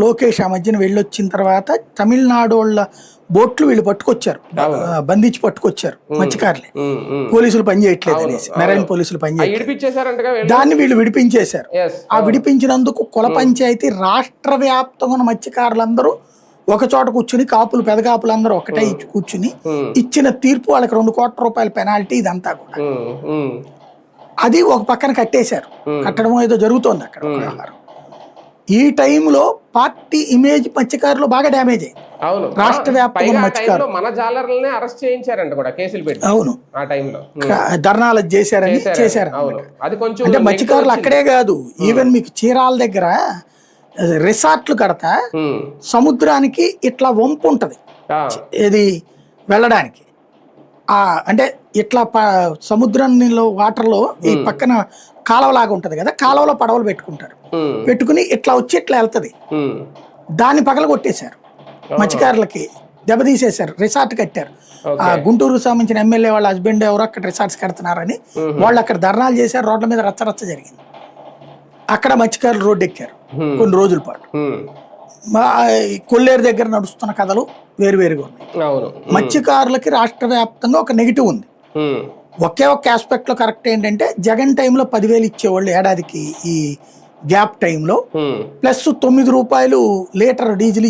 లోకేష్ ఆ మధ్యన వెళ్ళొచ్చిన తర్వాత తమిళనాడు వాళ్ళ బోట్లు వీళ్ళు పట్టుకొచ్చారు, బంధించి పట్టుకొచ్చారు మత్స్యకారులే. పోలీసులు పని చేయట్లేదు అనేసి, మెరైన్ పోలీసులు పని చేయట్లేదు, దాన్ని వీళ్ళు విడిపించేశారు. ఆ విడిపించినందుకు కుల పంచాయతీ రాష్ట్ర వ్యాప్తంగా ఉన్న మత్స్యకారులందరూ ఒక చోట కూర్చుని, కాపులు పెద్ద కాపులు అందరూ ఒకటే కూర్చుని ఇచ్చిన తీర్పు వాళ్ళకి 2 కోట్ల రూపాయల పెనాల్టీ. ఇదంతా కూడా అది ఒక పక్కన కట్టేశారు. కట్టడం ఏదో జరుగుతోంది అక్కడ వ్యవహారం. ఈ టైంలో పార్టీ ఇమేజ్ మత్స్యకారులు బాగా డ్యామేజ్ అయ్యింది. రాష్ట్ర వ్యాప్తంగా మత్స్యకారులు మన జాలర్లనే అరెస్ట్ చేయించారంట కూడా, కేసులు పెట్టి. అవును, ఆ టైంలో ధర్నాలు చేశారు. అది కొంచెం అంటే మత్స్యకారులు అక్కడే కాదు, ఈవెన్ మీకు చీరాల దగ్గర రిసార్ట్లు కడతా సముద్రానికి ఇట్లా వంపు ఉంటది, ఇది వెళ్ళడానికి. అంటే ఇట్లా సముద్రంలో వాటర్లో ఈ పక్కన కాలువలాగా ఉంటది కదా, కాలువలో పడవలు పెట్టుకుంటారు, పెట్టుకుని ఇట్లా వచ్చి ఇట్లా వెళ్తది. దాన్ని పగల కొట్టేశారు, మత్స్యకారులకి దెబ్బతీసేశారు, రిసార్ట్ కట్టారు. గుంటూరుకు సంబంధించిన ఎమ్మెల్యే వాళ్ళ హస్బెండ్ ఎవరో అక్కడ రిసార్ట్స్ కడుతున్నారని వాళ్ళు అక్కడ ధర్నాలు చేశారు. రోడ్ల మీద రచ్చరచ్చ జరిగింది. అక్కడ మత్స్యకారులు రోడ్డు ఎక్కారు కొన్ని రోజుల పాటు. కొల్లేరు దగ్గర నడుస్తున్న కథలు వేరువేరుగా ఉన్నాయి. మత్స్యకారులకి రాష్ట్ర వ్యాప్తంగా ఒక నెగిటివ్ ఉంది. ఒకే ఒక ఆస్పెక్ట్ లో కరెక్ట్ ఏంటంటే, జగన్ టైంలో 10,000 ఇచ్చేవాళ్ళు ఏడాదికి ఈ గ్యాప్ టైంలో, ప్లస్ 9 రూపాయలు లీటర్ డీజిల్